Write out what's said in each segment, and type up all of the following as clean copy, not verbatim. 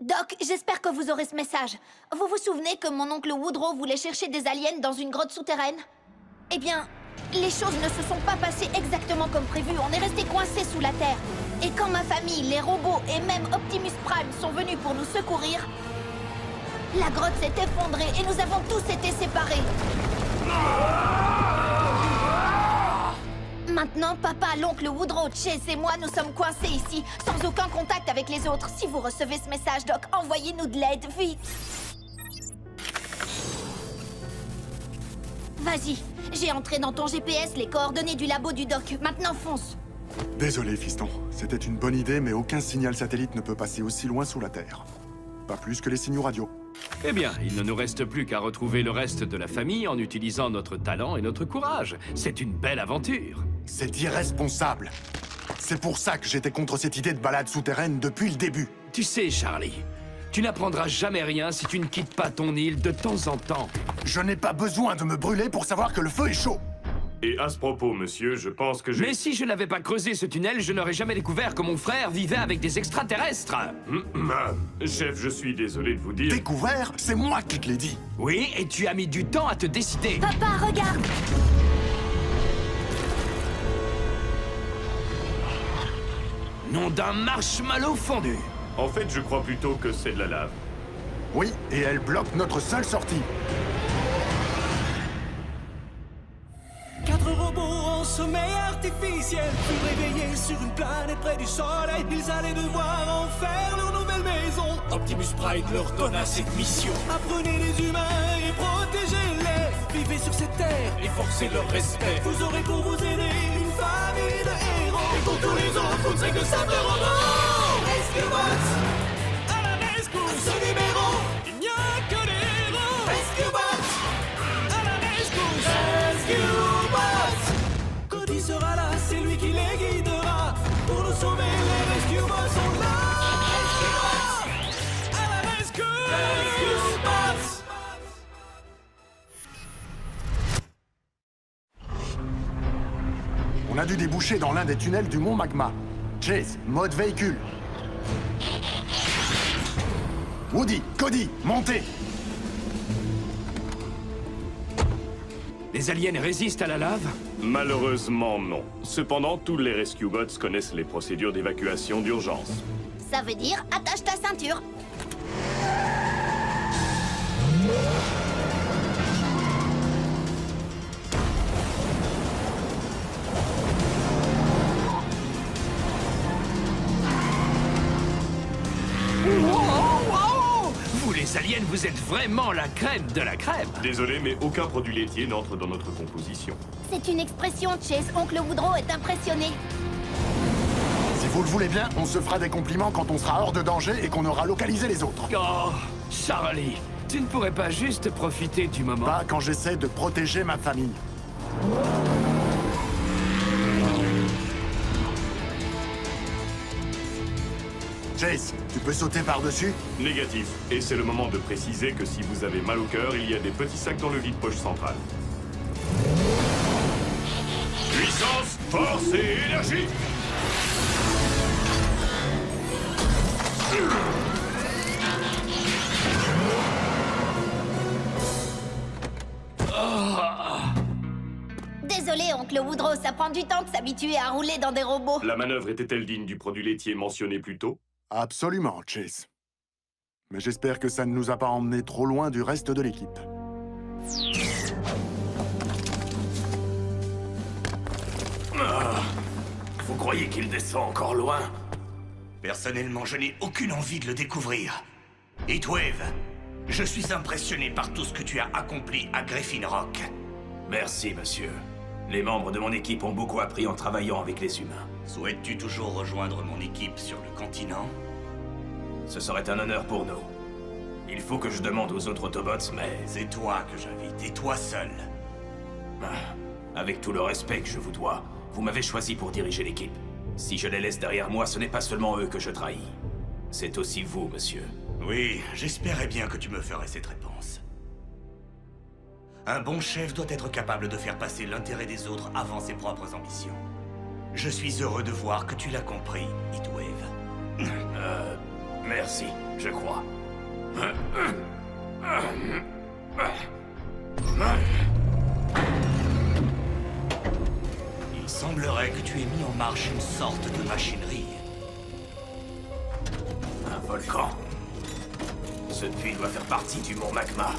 Doc, j'espère que vous aurez ce message. Vous vous souvenez que mon oncle Woodrow voulait chercher des aliens dans une grotte souterraine? Eh bien, les choses ne se sont pas passées exactement comme prévu. On est resté coincés sous la terre. Et quand ma famille, les robots et même Optimus Prime sont venus pour nous secourir, la grotte s'est effondrée et nous avons tous été séparés. Maintenant, papa, l'oncle Woodrow, Chase et moi, nous sommes coincés ici, sans aucun contact avec les autres. Si vous recevez ce message, Doc, envoyez-nous de l'aide, vite. Vas-y, j'ai entré dans ton GPS les coordonnées du labo du Doc. Maintenant, fonce. Désolé, fiston. C'était une bonne idée, mais aucun signal satellite ne peut passer aussi loin sous la Terre. Pas plus que les signaux radio. Eh bien, il ne nous reste plus qu'à retrouver le reste de la famille en utilisant notre talent et notre courage. C'est une belle aventure. C'est irresponsable. C'est pour ça que j'étais contre cette idée de balade souterraine depuis le début. Tu sais, Charlie, tu n'apprendras jamais rien si tu ne quittes pas ton île de temps en temps. Je n'ai pas besoin de me brûler pour savoir que le feu est chaud. Et à ce propos, monsieur, je pense que j'ai... Mais si je n'avais pas creusé ce tunnel, je n'aurais jamais découvert que mon frère vivait avec des extraterrestres. Chef, je suis désolé de vous dire... Découvert? C'est moi qui te l'ai dit. Oui, et tu as mis du temps à te décider. Papa, regarde! Nom d'un marshmallow fondu. En fait, je crois plutôt que c'est de la lave. Oui, et elle bloque notre seule sortie. 4 robots en sommeil artificiel furent réveillés sur une planète près du soleil. Ils allaient devoir en faire leur nouvelle maison. Optimus Prime leur donna cette mission. Apprenez les humains et protégez-les. Vivez sur cette terre et forcez leur respect. Vous aurez pour vous aider une famille de héros. Et pour tous les autres, vous ne serez que simples robots. Rescue Bots à la rescousse. À ce numéro, il n'y a que des héros. Rescue Bots à la rescousse. Rescue Cody sera là, c'est lui qui les guidera. Pour nous sauver, les Rescue Bots sont là. Rescue Bots à la rescue. Rescue Bots. On a dû déboucher dans l'un des tunnels du mont Magma. Chase, mode véhicule. Woody, Cody, montez. Les aliens résistent à la lave? Malheureusement, non. Cependant, tous les Rescue Bots connaissent les procédures d'évacuation d'urgence. Ça veut dire attache ta ceinture. Vous les aliens, vous êtes vraiment la crème de la crème. Désolé, mais aucun produit laitier n'entre dans notre composition. C'est une expression, Chase. Oncle Woodrow est impressionné. Si vous le voulez bien, on se fera des compliments quand on sera hors de danger et qu'on aura localisé les autres. Oh, Charlie, tu ne pourrais pas juste profiter du moment? Pas quand j'essaie de protéger ma famille. Chase, tu peux sauter par-dessus? Négatif. Et c'est le moment de préciser que si vous avez mal au cœur, il y a des petits sacs dans le vide-poche central. Puissance, force et énergie! Désolé, oncle Woodrow, ça prend du temps de s'habituer à rouler dans des robots. La manœuvre était-elle digne du produit laitier mentionné plus tôt? Absolument, Chase. Mais j'espère que ça ne nous a pas emmenés trop loin du reste de l'équipe. Vous croyez qu'il descend encore loin? Personnellement, je n'ai aucune envie de le découvrir. Heatwave, je suis impressionné par tout ce que tu as accompli à Griffin Rock. Merci, monsieur. Les membres de mon équipe ont beaucoup appris en travaillant avec les humains. Souhaites-tu toujours rejoindre mon équipe sur le continent? Ce serait un honneur pour nous. Il faut que je demande aux autres Autobots, mais... C'est toi que j'invite, et toi seul. Avec tout le respect que je vous dois, vous m'avez choisi pour diriger l'équipe. Si je les laisse derrière moi, ce n'est pas seulement eux que je trahis. C'est aussi vous, monsieur. Oui, j'espérais bien que tu me ferais cette réponse. Un bon chef doit être capable de faire passer l'intérêt des autres avant ses propres ambitions. Je suis heureux de voir que tu l'as compris, Heatwave. Mais Merci, je crois. Il semblerait que tu aies mis en marche une sorte de machinerie. Un volcan. Ce puits doit faire partie du mont Magma.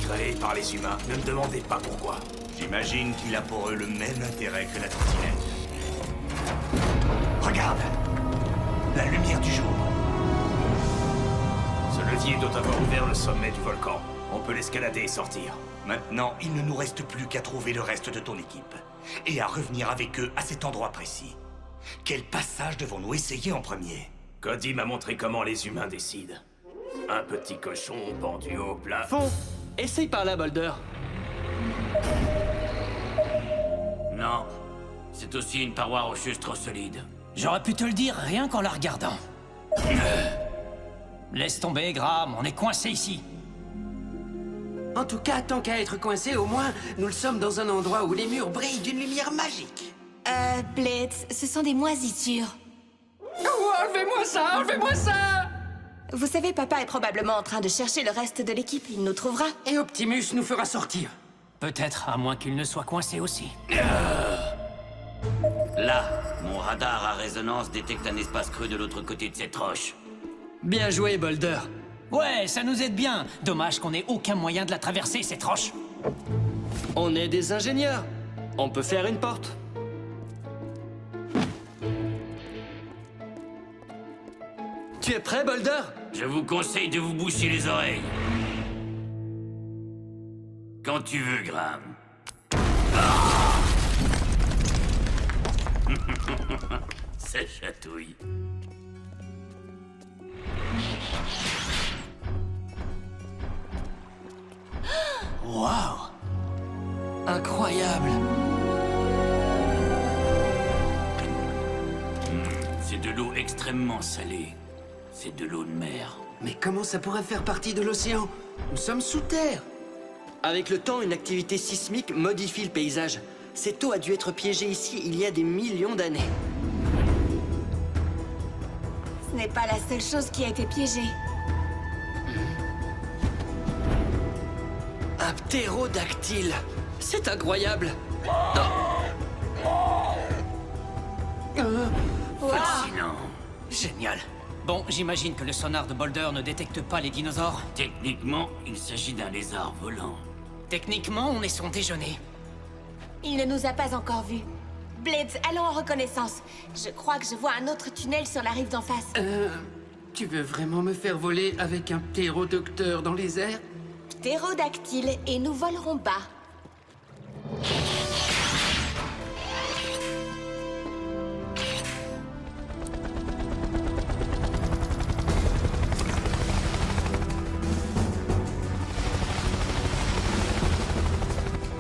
Créé par les humains, ne me demandez pas pourquoi. J'imagine qu'il a pour eux le même intérêt que la trottinette. Regarde! La lumière du jour. Ce levier doit avoir ouvert le sommet du volcan. On peut l'escalader et sortir. Maintenant, il ne nous reste plus qu'à trouver le reste de ton équipe. Et à revenir avec eux à cet endroit précis. Quel passage devons-nous essayer en premier? Cody m'a montré comment les humains décident. Un petit cochon pendu au plafond. Fond, essaye par là, Boulder. Non. C'est aussi une paroi rocheuse trop solide. J'aurais pu te le dire rien qu'en la regardant. Laisse tomber, Graham, on est coincé ici. En tout cas, tant qu'à être coincé, au moins, nous le sommes dans un endroit où les murs brillent d'une lumière magique. Blitz, ce sont des moisissures. Oh, enlevez-moi ça, enlevez-moi ça! Vous savez, papa est probablement en train de chercher le reste de l'équipe. Il nous trouvera. Et Optimus nous fera sortir. Peut-être, à moins qu'il ne soit coincé aussi. Là, mon radar à résonance détecte un espace creux de l'autre côté de cette roche. Bien joué, Boulder. Ouais, ça nous aide bien. Dommage qu'on ait aucun moyen de la traverser, cette roche. On est des ingénieurs. On peut faire une porte. Tu es prêt, Boulder? Je vous conseille de vous boucher les oreilles. Quand tu veux, Graham. Ça chatouille. Waouh! Incroyable. C'est de l'eau extrêmement salée. C'est de l'eau de mer. Mais comment ça pourrait faire partie de l'océan? Nous sommes sous terre. Avec le temps, une activité sismique modifie le paysage. Cette eau a dû être piégée ici il y a des millions d'années. Ce n'est pas la seule chose qui a été piégée. Un ptérodactyle. C'est incroyable. Fascinant. Génial. Bon, j'imagine que le sonar de Boulder ne détecte pas les dinosaures. Techniquement, il s'agit d'un lézard volant. Techniquement, on est son déjeuner. Il ne nous a pas encore vus. Blitz, allons en reconnaissance. Je crois que je vois un autre tunnel sur la rive d'en face. Tu veux vraiment me faire voler avec un ptérodactyle dans les airs? Ptérodactyle, et nous volerons bas.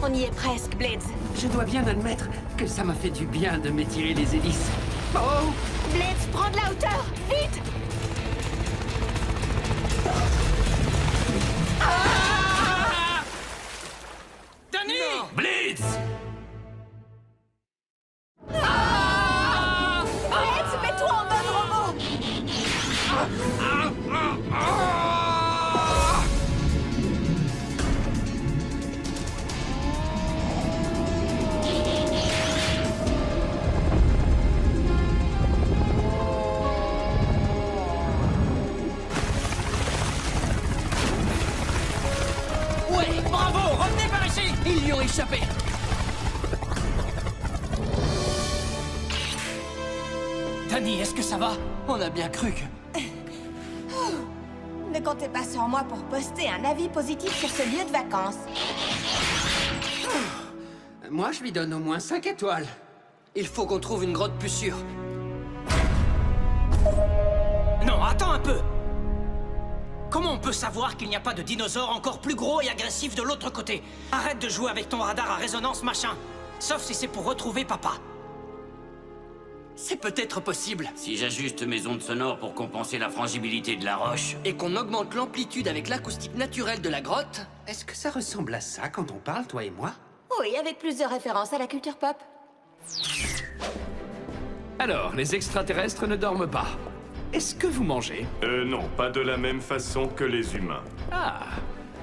On y est presque, Blitz. Je dois bien admettre que ça m'a fait du bien de m'étirer les hélices. Oh! Blitz, prends de la hauteur, vite! Danny! Blitz! Blitz, mets-toi en mode robot! Ouais, bravo! Revenez par ici! Ils lui ont échappé! Danny, est-ce que ça va? On a bien cru que... Ne comptez pas sur moi pour poster un avis positif sur ce lieu de vacances. Moi, je lui donne au moins 5 étoiles. Il faut qu'on trouve une grotte plus sûre. Non, attends un peu! Comment on peut savoir qu'il n'y a pas de dinosaure encore plus gros et agressif de l'autre côté? Arrête de jouer avec ton radar à résonance, machin! Sauf si c'est pour retrouver papa. C'est peut-être possible. Si j'ajuste mes ondes sonores pour compenser la frangibilité de la roche... Et qu'on augmente l'amplitude avec l'acoustique naturelle de la grotte... Est-ce que ça ressemble à ça quand on parle, toi et moi? Oui, avec plus de références à la culture pop. Alors, les extraterrestres ne dorment pas. est-ce que vous mangez? Non, pas de la même façon que les humains. Ah,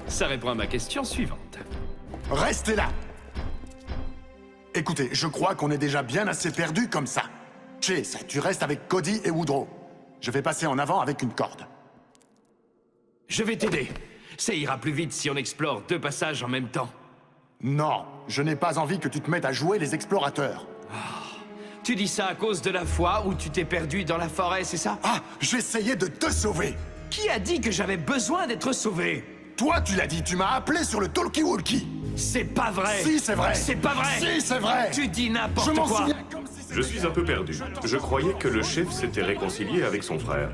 ça répond à ma question suivante. Restez là! Écoutez, je crois qu'on est déjà bien assez perdus comme ça. Chase, tu restes avec Cody et Woodrow. Je vais passer en avant avec une corde. Je vais t'aider. Ça ira plus vite si on explore 2 passages en même temps. Non, je n'ai pas envie que tu te mettes à jouer les explorateurs. Tu dis ça à cause de la fois où tu t'es perdu dans la forêt, c'est ça? Ah, j'essayais de te sauver! Qui a dit que j'avais besoin d'être sauvé? Toi, tu l'as dit, tu m'as appelé sur le talkie-walkie! C'est pas vrai! Si, c'est vrai! C'est pas vrai! Si, c'est vrai! Tu dis n'importe Je m'en quoi! souviens comme si c'était Je suis un peu perdu. Je croyais que le chef s'était réconcilié avec son frère.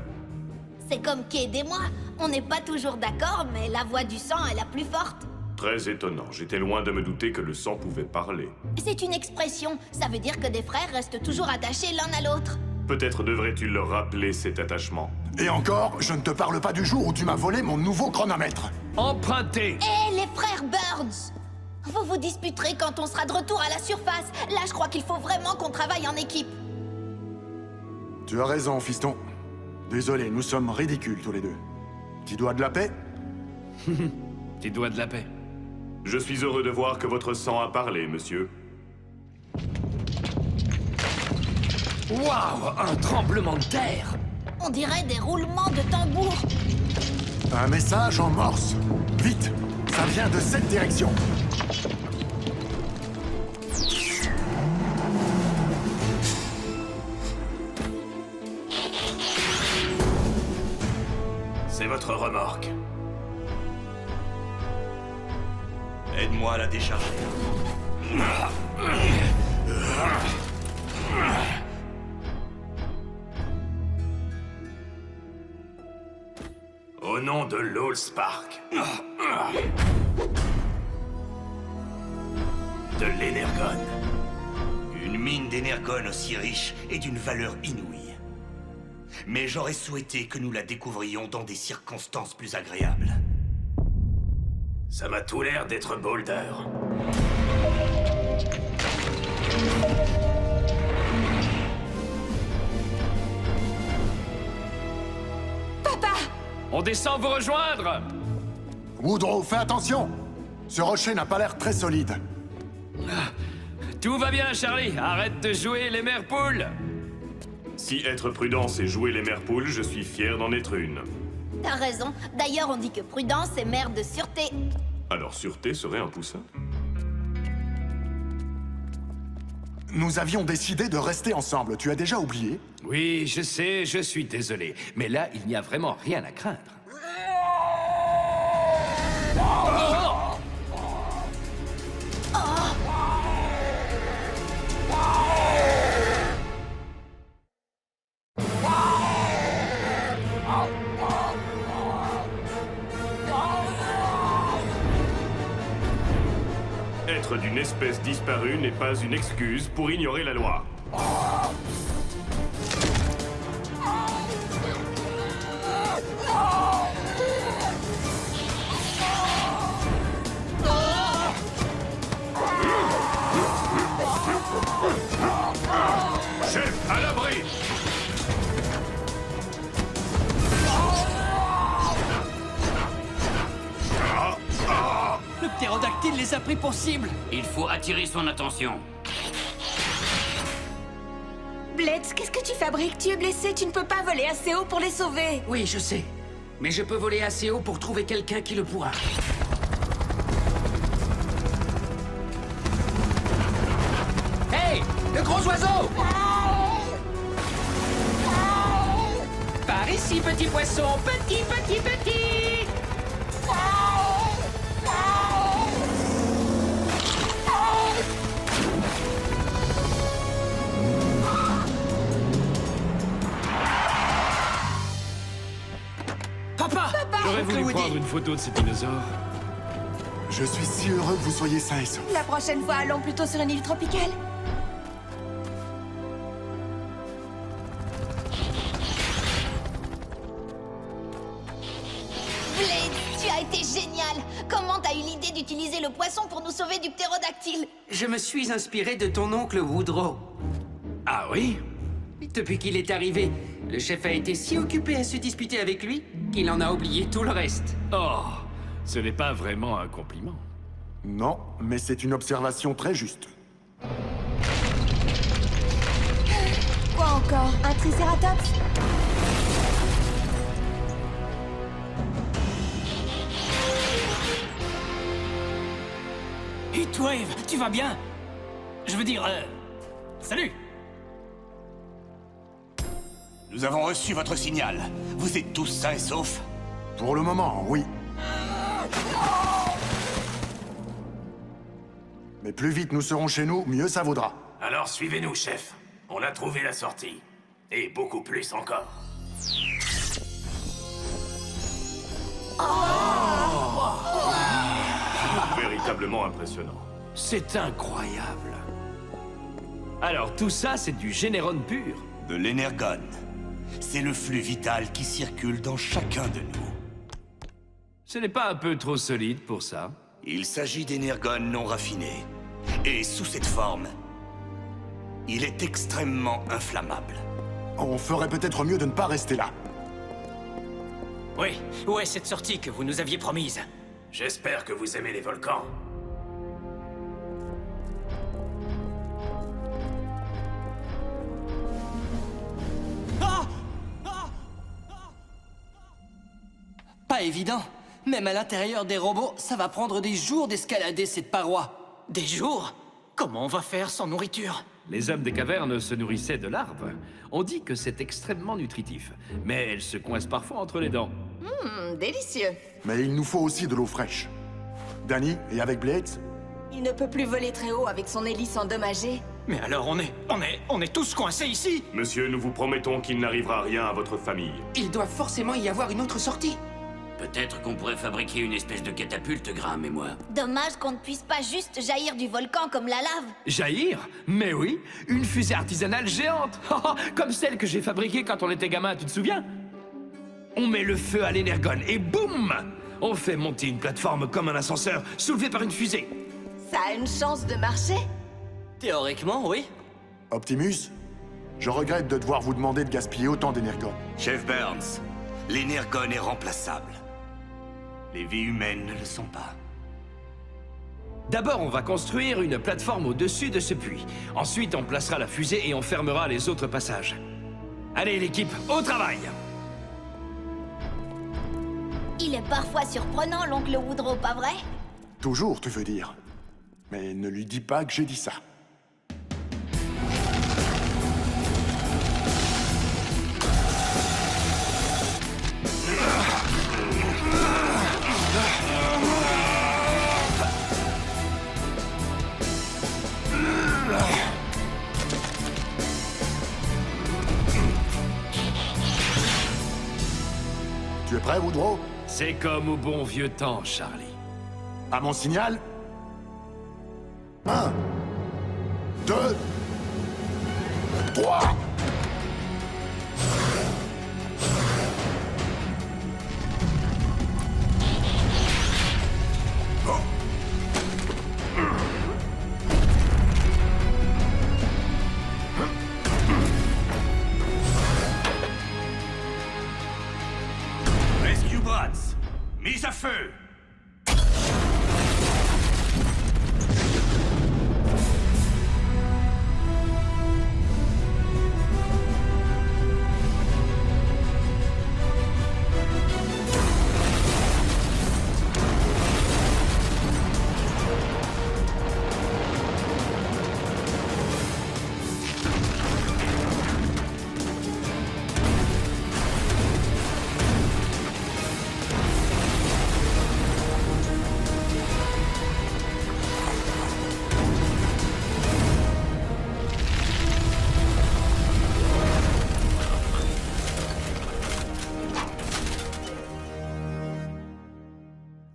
C'est comme Cade et moi. On n'est pas toujours d'accord, mais la voix du sang est la plus forte. Très étonnant. J'étais loin de me douter que le sang pouvait parler. C'est une expression. Ça veut dire que des frères restent toujours attachés l'un à l'autre. Peut-être devrais-tu leur rappeler cet attachement. Et encore, je ne te parle pas du jour où tu m'as volé mon nouveau chronomètre. Emprunté! Hé, les frères Birds! Vous vous disputerez quand on sera de retour à la surface. Là, je crois qu'il faut vraiment qu'on travaille en équipe. Tu as raison, fiston. Désolé, nous sommes ridicules tous les deux. Petit doigt de la paix? Petit doigt de la paix. Je suis heureux de voir que votre sang a parlé, monsieur. Waouh! Un tremblement de terre! On dirait des roulements de tambour. Un message en morse. Vite! Ça vient de cette direction. C'est votre remorque. Aide-moi à la décharger. Au nom de l'Allspark. De l'énergone. Une mine d'énergone aussi riche et d'une valeur inouïe. Mais j'aurais souhaité que nous la découvrions dans des circonstances plus agréables. Ça m'a tout l'air d'être Boulder. Papa! On descend vous rejoindre! Woodrow, fais attention! Ce rocher n'a pas l'air très solide. Tout va bien, Charlie. Arrête de jouer les mères poules. Si être prudent, c'est jouer les mères poules, je suis fier d'en être une. T'as raison. D'ailleurs, on dit que prudence est mère de sûreté. Alors sûreté serait un poussin? Nous avions décidé de rester ensemble, tu as déjà oublié? Oui, je sais, je suis désolé. Mais là, il n'y a vraiment rien à craindre. Être d'une espèce disparue n'est pas une excuse pour ignorer la loi. Chef, à l'abri! Le ptérodactyle les a pris pour cible. Il faut attirer son attention. Blitz, qu'est-ce que tu fabriques? Tu es blessé, tu ne peux pas voler assez haut pour les sauver. Oui, je sais. Mais je peux voler assez haut pour trouver quelqu'un qui le pourra. Hey! Le gros oiseau! Par ici, petit poisson! Petit, petit, petit! Papa! J'aurais voulu Woody. prendre une photo de ces dinosaures. Je suis si heureux que vous soyez sains et saufs. La prochaine fois, allons plutôt sur une île tropicale. Blade, tu as été génial. Comment t'as eu l'idée d'utiliser le poisson pour nous sauver du ptérodactyle? Je me suis inspiré de ton oncle Woodrow. Ah oui? Depuis qu'il est arrivé, le chef a été si occupé à se disputer avec lui qu'il en a oublié tout le reste. Oh, ce n'est pas vraiment un compliment. Non, mais c'est une observation très juste. Quoi encore? Un tricératops? Heatwave, tu vas bien? Je veux dire, salut! Nous avons reçu votre signal. Vous êtes tous sains et saufs? Pour le moment, oui. Mais plus vite nous serons chez nous, mieux ça vaudra. Alors suivez-nous, chef. On a trouvé la sortie. Et beaucoup plus encore. Véritablement impressionnant. C'est incroyable. Alors tout ça, c'est du générone pur. De l'énergone. C'est le flux vital qui circule dans chacun de nous. Ce n'est pas un peu trop solide pour ça? Il s'agit d'énergone non raffiné. Et sous cette forme, il est extrêmement inflammable. On ferait peut-être mieux de ne pas rester là. Oui, où est cette sortie que vous nous aviez promise? J'espère que vous aimez les volcans. Pas évident. Même à l'intérieur des robots, ça va prendre des jours d'escalader cette paroi. Des jours? Comment on va faire sans nourriture? Les hommes des cavernes se nourrissaient de larves. On dit que c'est extrêmement nutritif, mais elles se coincent parfois entre les dents. Délicieux. Mais il nous faut aussi de l'eau fraîche. Danny, et avec Blades? Il ne peut plus voler très haut avec son hélice endommagée. Mais alors on est tous coincés ici? Monsieur, nous vous promettons qu'il n'arrivera rien à votre famille. Il doit forcément y avoir une autre sortie. Peut-être qu'on pourrait fabriquer une espèce de catapulte, Graham et moi. Dommage qu'on ne puisse pas juste jaillir du volcan comme la lave. Jaillir? Mais oui, une fusée artisanale géante. Comme celle que j'ai fabriquée quand on était gamin, tu te souviens? On met le feu à l'énergone et boum! On fait monter une plateforme comme un ascenseur, soulevée par une fusée. Ça a une chance de marcher? Théoriquement, oui. Optimus, je regrette de devoir vous demander de gaspiller autant d'énergone. Chef Burns, l'énergone est remplaçable. Les vies humaines ne le sont pas. D'abord, on va construire une plateforme au-dessus de ce puits. Ensuite, on placera la fusée et on fermera les autres passages. Allez, l'équipe, au travail! Il est parfois surprenant, l'oncle Woodrow, pas vrai? Toujours, tu veux dire. Mais ne lui dis pas que j'ai dit ça. Tu es prêt, Woodrow? C'est comme au bon vieux temps, Charlie. À mon signal? 1, 2, 3. Rescue Bots, mise à feu!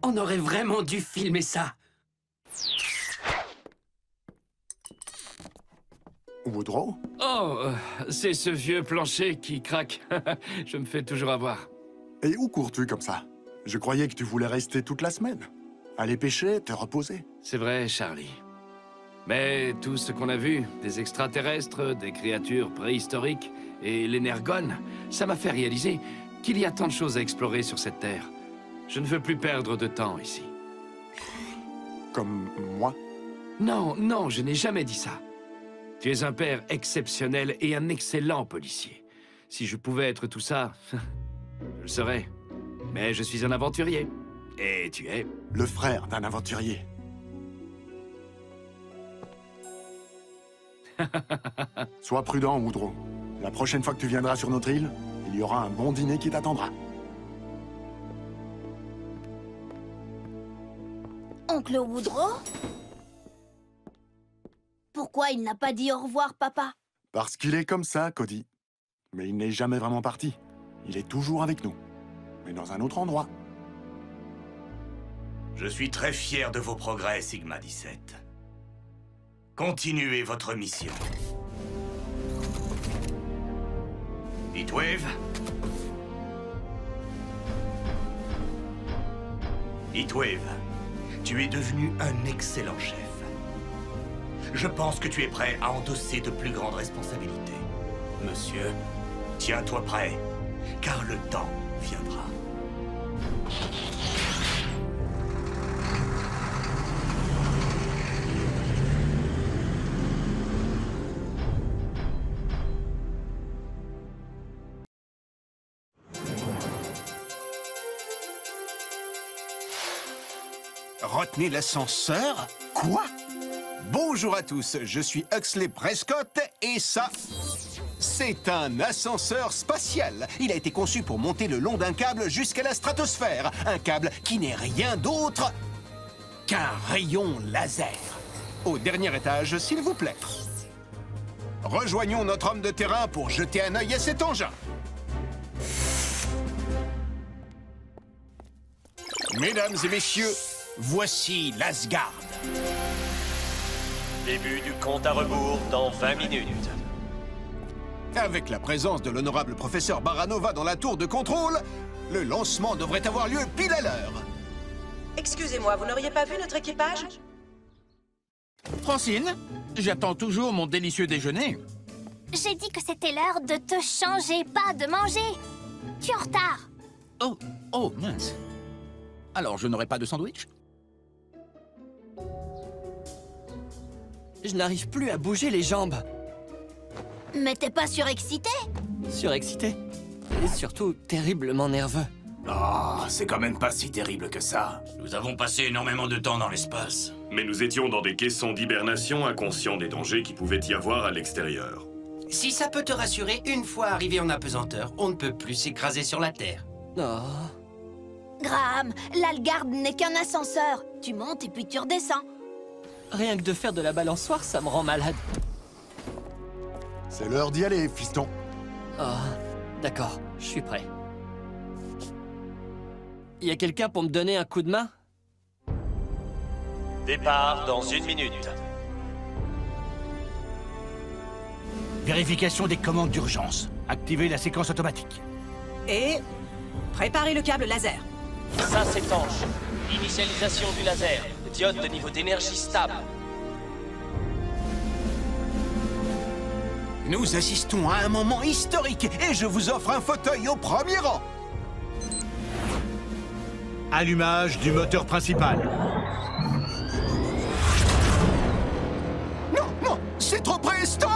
On aurait vraiment dû filmer ça. Woodrow? Oh, c'est ce vieux plancher qui craque. Je me fais toujours avoir. Et où cours-tu comme ça? Je croyais que tu voulais rester toute la semaine. Aller pêcher, te reposer. C'est vrai, Charlie. Mais tout ce qu'on a vu, des extraterrestres, des créatures préhistoriques, Et l'énergone, ça m'a fait réaliser qu'il y a tant de choses à explorer sur cette Terre. Je ne veux plus perdre de temps ici. Comme moi? Non, non, je n'ai jamais dit ça. Tu es un père exceptionnel et un excellent policier. Si je pouvais être tout ça, je le serais. Mais je suis un aventurier. Et tu es... Le frère d'un aventurier. Sois prudent, Woodrow. La prochaine fois que tu viendras sur notre île, il y aura un bon dîner qui t'attendra. Oncle Woodrow? Pourquoi il n'a pas dit au revoir, papa? Parce qu'il est comme ça, Cody. Mais il n'est jamais vraiment parti. Il est toujours avec nous. Mais dans un autre endroit. Je suis très fier de vos progrès, Sigma 17. Continuez votre mission. Heatwave? Heatwave, tu es devenu un excellent chef. Je pense que tu es prêt à endosser de plus grandes responsabilités. Monsieur, tiens-toi prêt, car le temps viendra. Retenez l'ascenseur? Quoi? Bonjour à tous, je suis Huxley Prescott et ça, c'est un ascenseur spatial. Il a été conçu pour monter le long d'un câble jusqu'à la stratosphère. Un câble qui n'est rien d'autre qu'un rayon laser. Au dernier étage, s'il vous plaît. Rejoignons notre homme de terrain pour jeter un œil à cet engin. Mesdames et messieurs, voici l'Asgard. Début du compte à rebours dans 20 minutes. Avec la présence de l'honorable professeur Baranova dans la tour de contrôle, le lancement devrait avoir lieu pile à l'heure. Excusez-moi, vous n'auriez pas vu notre équipage? Francine, j'attends toujours mon délicieux déjeuner. J'ai dit que c'était l'heure de te changer, pas de manger. Tu es en retard. Oh, mince. Alors, je n'aurai pas de sandwich? Je n'arrive plus à bouger les jambes. Mais t'es pas surexcité? Surexcité. Et surtout terriblement nerveux. Oh, c'est quand même pas si terrible que ça. Nous avons passé énormément de temps dans l'espace. Mais nous étions dans des caissons d'hibernation, inconscients des dangers qui pouvaient y avoir à l'extérieur. Si ça peut te rassurer, une fois arrivé en apesanteur, on ne peut plus s'écraser sur la Terre. Oh. Graham, l'Algard n'est qu'un ascenseur. Tu montes et puis tu redescends. Rien que de faire de la balançoire, ça me rend malade. C'est l'heure d'y aller, fiston. Oh, d'accord, je suis prêt. Y a quelqu'un pour me donner un coup de main? Départ dans 1 minute. Vérification des commandes d'urgence. Activez la séquence automatique. Et préparez le câble laser. Ça s'étanche. Initialisation du laser. Diode de niveau d'énergie stable. Nous assistons à un moment historique et je vous offre un fauteuil au premier rang. Allumage du moteur principal. Non, non, c'est trop près, stop!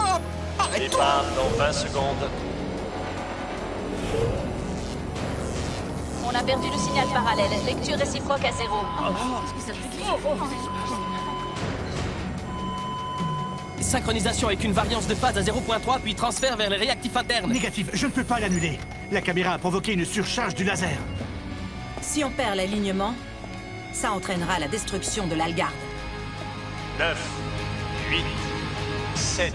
Arrête-toi! Départ dans 20 secondes. On a perdu le signal parallèle. Lecture réciproque à 0. Synchronisation avec une variance de phase à 0.3, puis transfert vers les réactifs internes. Négatif, je ne peux pas l'annuler. La caméra a provoqué une surcharge du laser. Si on perd l'alignement, ça entraînera la destruction de l'Algard. 9, 8, 7...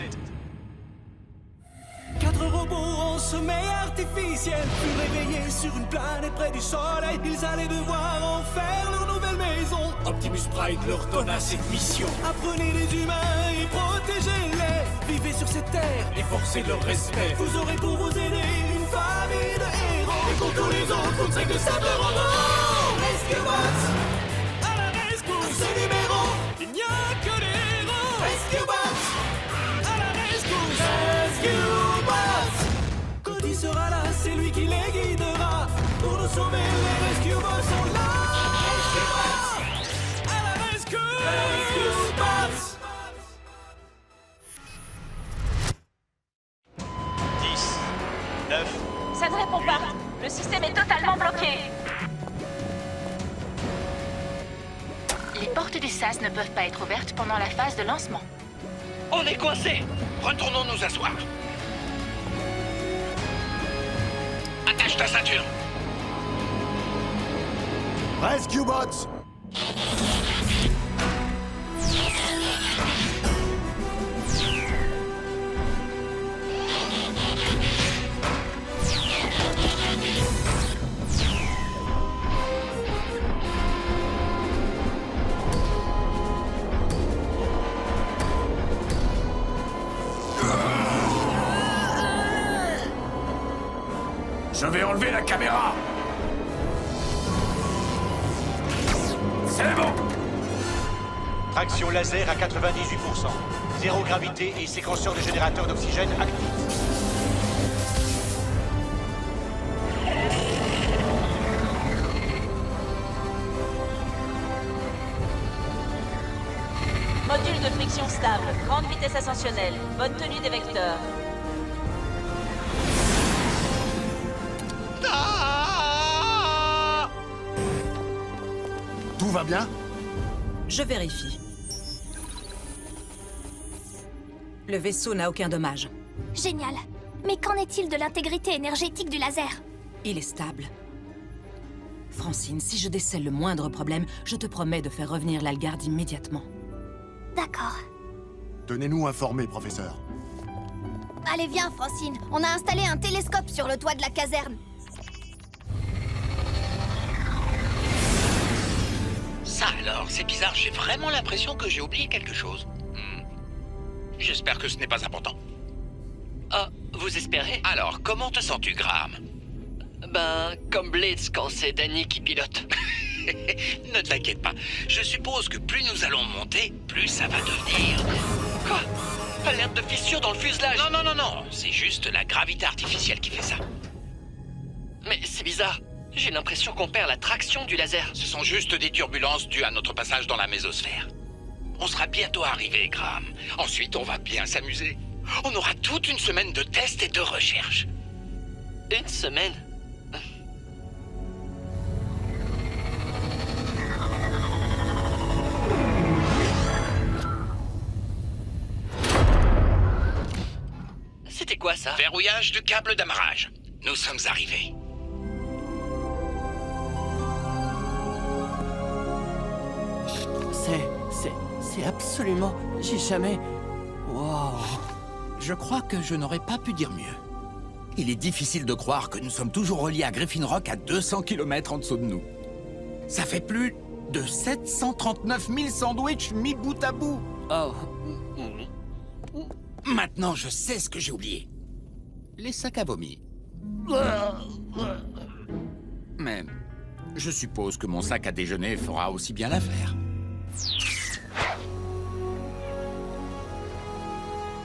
4 robots en sommeil artificiel furent réveillés sur une planète près du soleil. Ils allaient devoir en faire leur nouvelle maison. Optimus Prime leur donna cette mission. Apprenez les humains et protégez-les. Vivez sur cette terre et forcez leur respect. Vous aurez pour vous aider une famille de héros. Et pour tous les autres, vous ne serez que simples robots. Rescue Bots à la rescousse. Ce numéro, il n'y a que des héros. Rescue Bots à la rescousse. Rescue Bots. sera là, c'est lui qui les guidera. Pour nous sauver, les Rescue Bots sont là. À la Rescue Bots. 10, 9... Ça ne répond pas. Le système est totalement bloqué. Les portes des SAS ne peuvent pas être ouvertes pendant la phase de lancement. On est coincés. Retournons nous asseoir. Attache ta ceinture. Rescue Bots! Je vais enlever la caméra. C'est bon. Traction laser à 98%. Zéro gravité et séquenceur de générateur d'oxygène actif. Module de friction stable. Grande vitesse ascensionnelle. Bonne tenue des vecteurs. Tout va bien? Je vérifie. Le vaisseau n'a aucun dommage. Génial. Mais qu'en est-il de l'intégrité énergétique du laser? Il est stable. Francine, si je décèle le moindre problème, je te promets de faire revenir l'Algarde immédiatement. D'accord. Tenez-nous informés, professeur. Allez, viens, Francine. On a installé un télescope sur le toit de la caserne. Ça alors, c'est bizarre, j'ai vraiment l'impression que j'ai oublié quelque chose. J'espère que ce n'est pas important. Ah, vous espérez? Alors, comment te sens-tu, Graham? Ben, comme Blitz quand c'est Danny qui pilote. Ne t'inquiète pas, je suppose que plus nous allons monter, plus ça va devenir... Quoi? Alerte de fissure dans le fuselage? Non, c'est juste la gravité artificielle qui fait ça. Mais c'est bizarre. J'ai l'impression qu'on perd la traction du laser. Ce sont juste des turbulences dues à notre passage dans la mésosphère. On sera bientôt arrivé, Graham. Ensuite, on va bien s'amuser. On aura toute une semaine de tests et de recherches. Une semaine? C'était quoi ça? Verrouillage du câble d'amarrage. Nous sommes arrivés. C'est absolument... J'ai jamais... Wow. Je crois que je n'aurais pas pu dire mieux. Il est difficile de croire que nous sommes toujours reliés à Griffin Rock à 200 km en dessous de nous. Ça fait plus de 739 000 sandwichs mis bout à bout. Oh. Maintenant, je sais ce que j'ai oublié. Les sacs à vomi. Mais je suppose que mon sac à déjeuner fera aussi bien l'affaire.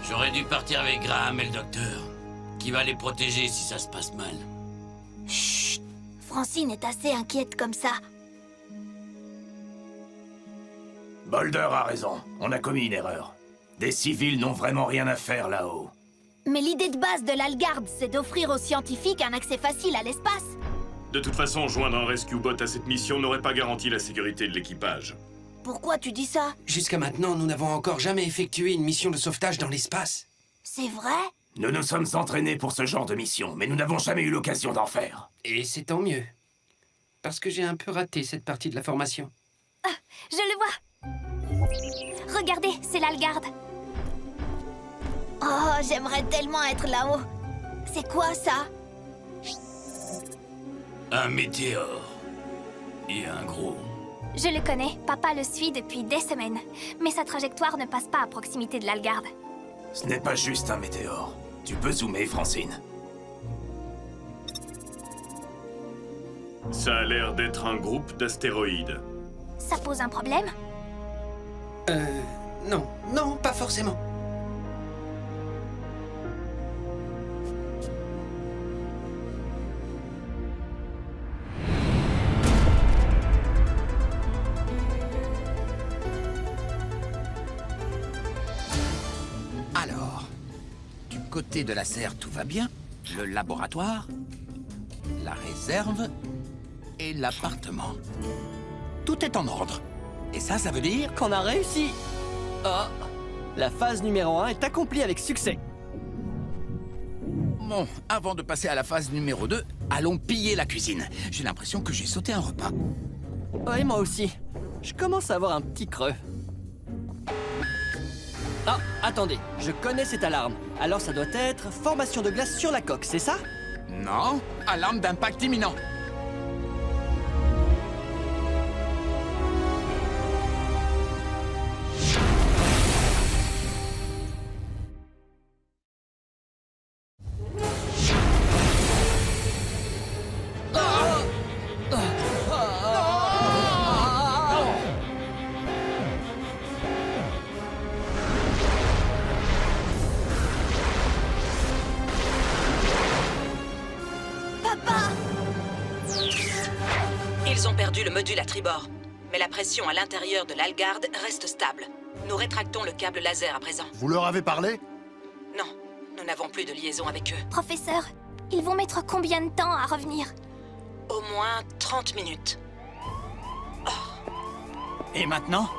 J'aurais dû partir avec Graham et le docteur. Qui va les protéger si ça se passe mal? Chut. Francine est assez inquiète comme ça. Bolder a raison. On a commis une erreur. Des civils n'ont vraiment rien à faire là-haut. Mais l'idée de base de l'Algarde, c'est d'offrir aux scientifiques un accès facile à l'espace. De toute façon, joindre un Rescue Bot à cette mission n'aurait pas garanti la sécurité de l'équipage. Pourquoi tu dis ça? Jusqu'à maintenant, nous n'avons encore jamais effectué une mission de sauvetage dans l'espace. C'est vrai? Nous nous sommes entraînés pour ce genre de mission, mais nous n'avons jamais eu l'occasion d'en faire. Et c'est tant mieux. Parce que j'ai un peu raté cette partie de la formation. Ah, je le vois. Regardez, c'est l'Algarde. Oh, j'aimerais tellement être là-haut. C'est quoi ça? Un météore. Et un gros. Je le connais, papa le suit depuis des semaines. Mais sa trajectoire ne passe pas à proximité de l'Algarde. Ce n'est pas juste un météore. Tu peux zoomer, Francine. Ça a l'air d'être un groupe d'astéroïdes. Ça pose un problème? Non. Non, pas forcément. Unité de laser, tout va bien. Le laboratoire, la réserve et l'appartement. Tout est en ordre. Et ça veut dire... qu'on a réussi. Oh, la phase numéro 1 est accomplie avec succès. Bon, avant de passer à la phase numéro 2, allons piller la cuisine. J'ai l'impression que j'ai sauté un repas. Oui, moi aussi. Je commence à avoir un petit creux. Ah, attendez, je connais cette alarme. Alors ça doit être formation de glace sur la coque, c'est ça? Non, alarme d'impact imminent. Ils ont perdu le module à tribord, mais la pression à l'intérieur de l'Algard reste stable. Nous rétractons le câble laser à présent. Vous leur avez parlé? Non, nous n'avons plus de liaison avec eux. Professeur, ils vont mettre combien de temps à revenir? Au moins 30 minutes. Et maintenant?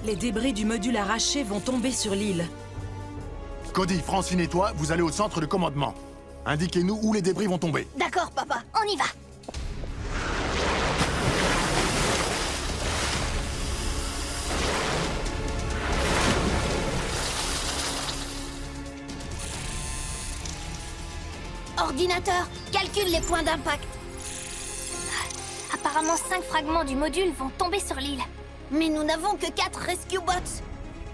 Les débris du module arraché vont tomber sur l'île. Cody, Francine et toi, vous allez au centre de commandement. Indiquez-nous où les débris vont tomber. D'accord, papa, on y va. Ordinateur, calcule les points d'impact. Apparemment, 5 fragments du module vont tomber sur l'île. Mais nous n'avons que 4 rescue bots.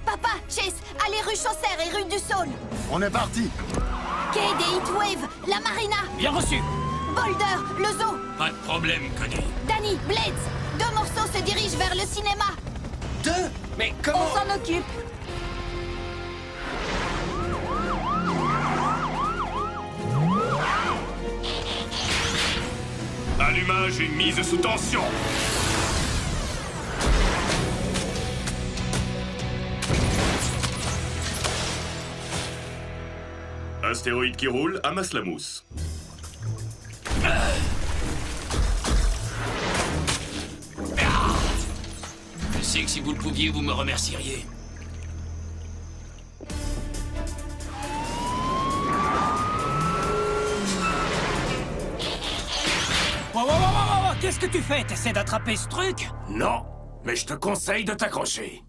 Papa, Chase, allez rue Chausser et rue du Saône. On est parti. Quai des Heatwave, la Marina. Bien reçu. Boulder, le zoo. Pas de problème, Cody. Danny, Blades, 2 morceaux se dirigent vers le cinéma. 2? Mais comment... On s'en occupe. Allumage et mise sous tension. Astéroïde qui roule, amasse la mousse. Je sais que si vous le pouviez, vous me remercieriez. Wow, qu'est-ce que tu fais? T'essaies d'attraper ce truc? Non, mais je te conseille de t'accrocher.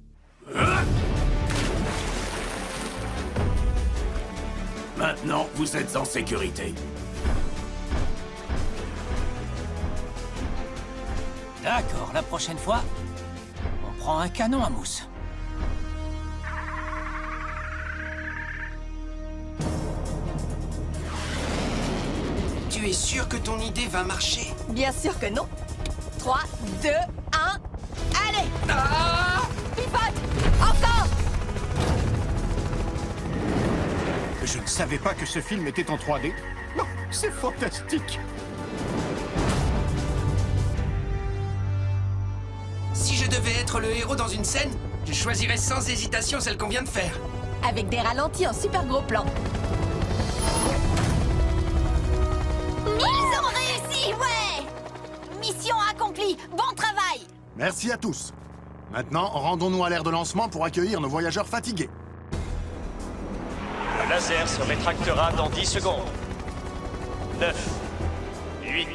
Maintenant, vous êtes en sécurité. D'accord, la prochaine fois, on prend un canon à mousse. Tu es sûr que ton idée va marcher? Bien sûr que non. 3, 2, 1, allez! Pivote! Encore! Je ne savais pas que ce film était en 3D. Non, c'est fantastique. Si je devais être le héros dans une scène, je choisirais sans hésitation celle qu'on vient de faire. Avec des ralentis en super gros plan. Ils ont réussi, ouais! Mission accomplie, bon travail! Merci à tous. Maintenant, rendons-nous à l'aire de lancement pour accueillir nos voyageurs fatigués. Le laser se rétractera dans 10 secondes. 9, 8,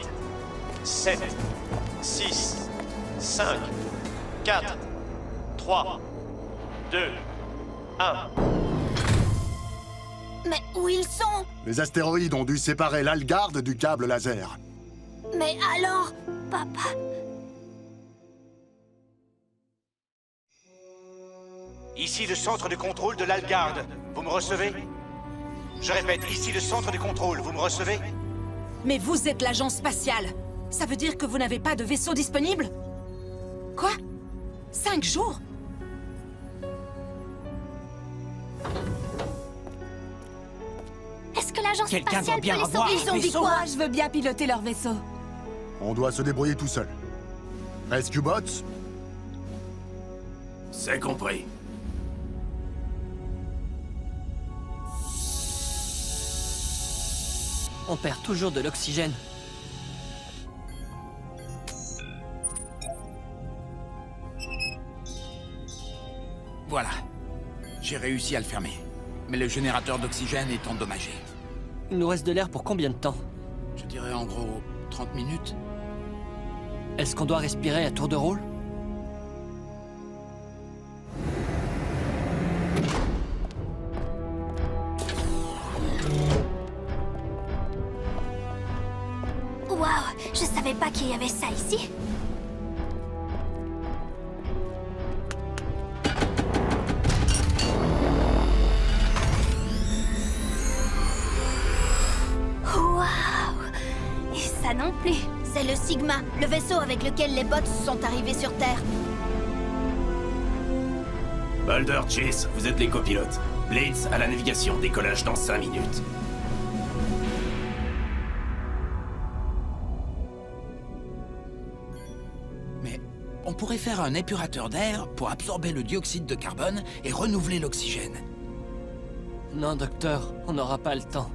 7, 6, 5, 4, 3, 2, 1. Mais où ils sont? Les astéroïdes ont dû séparer l'Algard du câble laser. Mais alors, papa... Ici le centre de contrôle de l'Algard. Vous me recevez? Je répète, ici le centre de contrôle. Vous me recevez? Mais vous êtes l'agence spatiale. Ça veut dire que vous n'avez pas de vaisseau disponible? Quoi? 5 jours? Est-ce que l'agence Quelqu'un doit spatiale bien peut les avoir sauver? un vaisseau. Moi, je veux bien piloter leur vaisseau. On doit se débrouiller tout seul. Rescue Bots? C'est compris. On perd toujours de l'oxygène. Voilà. J'ai réussi à le fermer. Mais le générateur d'oxygène est endommagé. Il nous reste de l'air pour combien de temps? Je dirais en gros 30 minutes. Est-ce qu'on doit respirer à tour de rôle? Waouh, je savais pas qu'il y avait ça ici. Waouh! Et ça non plus. C'est le Sigma, le vaisseau avec lequel les bots sont arrivés sur Terre. Balder, Chase, vous êtes les copilotes. Blades à la navigation, décollage dans 5 minutes. Mais on pourrait faire un épurateur d'air pour absorber le dioxyde de carbone et renouveler l'oxygène. Non, docteur, on n'aura pas le temps.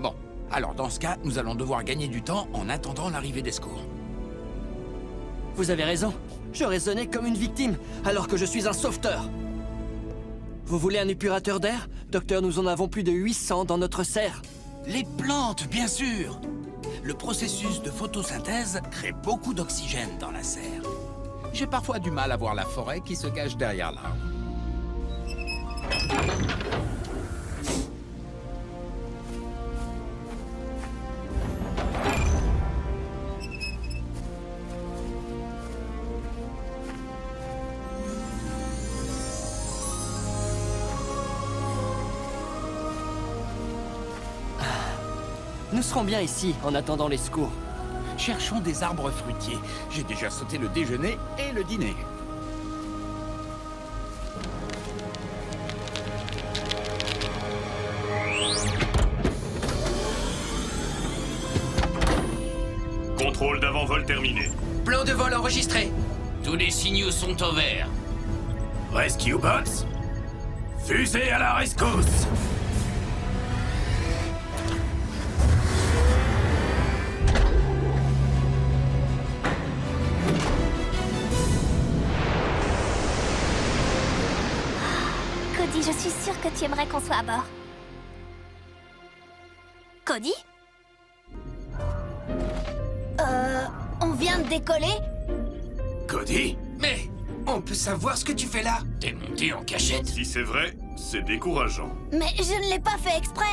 Bon, alors dans ce cas, nous allons devoir gagner du temps en attendant l'arrivée des secours. Vous avez raison. Je raisonnais comme une victime, alors que je suis un sauveteur. Vous voulez un épurateur d'air? Docteur, nous en avons plus de 800 dans notre serre. Les plantes, bien sûr! Le processus de photosynthèse crée beaucoup d'oxygène dans la serre. J'ai parfois du mal à voir la forêt qui se cache derrière l'arbre. Nous serons bien ici, en attendant les secours. Cherchons des arbres fruitiers. J'ai déjà sauté le déjeuner et le dîner. Contrôle d'avant-vol terminé. Plan de vol enregistré. Tous les signaux sont au vert. Rescue Bots, fusée à la rescousse. Cody, je suis sûre que tu aimerais qu'on soit à bord. Cody? On vient de décoller? Cody? Mais on peut savoir ce que tu fais là? T'es monté en cachette? Si c'est vrai, c'est décourageant. Mais je ne l'ai pas fait exprès.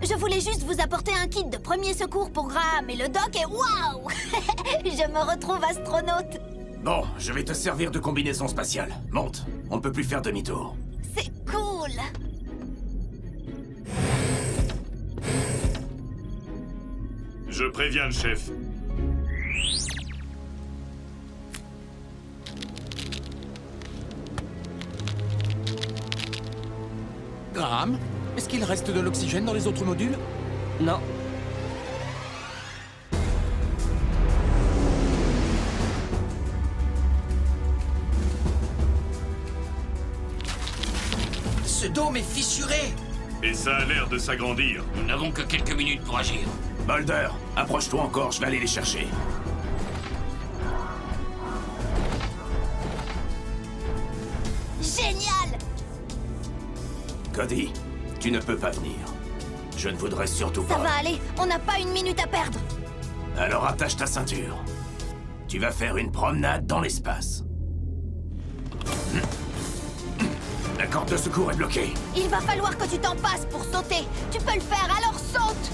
Je voulais juste vous apporter un kit de premier secours pour Graham et le doc et waouh! Je me retrouve astronaute. Bon, je vais te servir de combinaison spatiale. Monte, on ne peut plus faire demi-tour. C'est cool. Je préviens le chef. Graham, est-ce qu'il reste de l'oxygène dans les autres modules? Non. Ce dôme est fissuré. Et ça a l'air de s'agrandir. Nous n'avons que quelques minutes pour agir. Balder, approche-toi encore, je vais aller les chercher. Génial! Cody, tu ne peux pas venir. Je ne voudrais surtout pas. Ça va aller, on n'a pas une minute à perdre. Alors attache ta ceinture. Tu vas faire une promenade dans l'espace. La corde de secours est bloquée. Il va falloir que tu t'en passes pour sauter. Tu peux le faire, alors saute!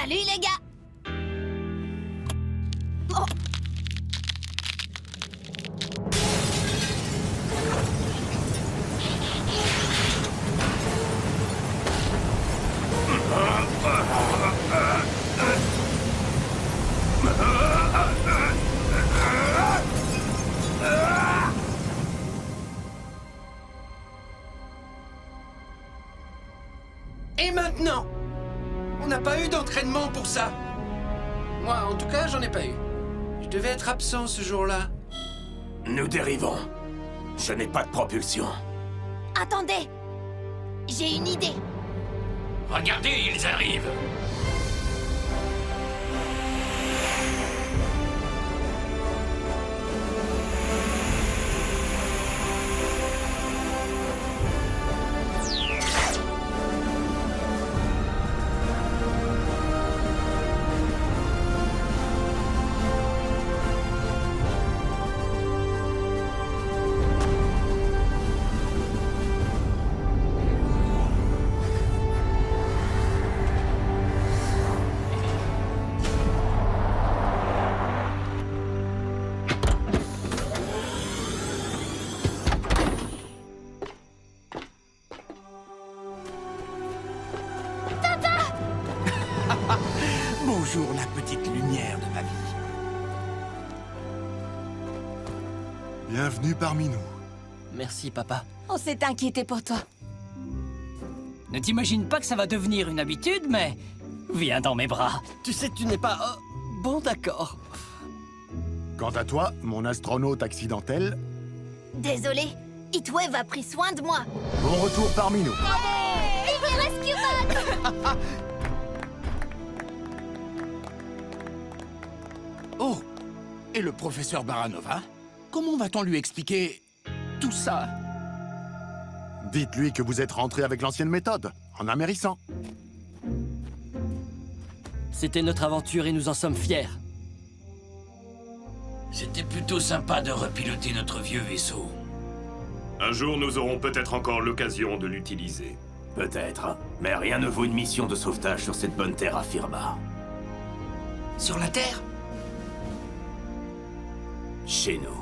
Salut les gars! Oh. Et maintenant? On n'a pas eu d'entraînement pour ça. Moi, en tout cas, j'en ai pas eu. Je devais être absent ce jour-là. Nous dérivons. Je n'ai pas de propulsion. Attendez! J'ai une idée. Regardez, ils arrivent. Bonjour, la petite lumière de ma vie. Bienvenue parmi nous. Merci, papa. On s'est inquiété pour toi. Ne t'imagine pas que ça va devenir une habitude, mais... Viens dans mes bras. Tu sais, tu n'es pas... bon, d'accord. Quant à toi, mon astronaute accidentel, Désolé, Heatwave a pris soin de moi. bon retour parmi nous. Vive les Rescue Bots! Oh! Et le professeur Baranova? Comment va-t-on lui expliquer tout ça? Dites-lui que vous êtes rentré avec l'ancienne méthode, en amérissant. C'était notre aventure et nous en sommes fiers. C'était plutôt sympa de repiloter notre vieux vaisseau. Un jour, nous aurons peut-être encore l'occasion de l'utiliser. Peut-être, mais rien ne vaut une mission de sauvetage sur cette bonne terre à Firma. Sur la Terre? Chez nous.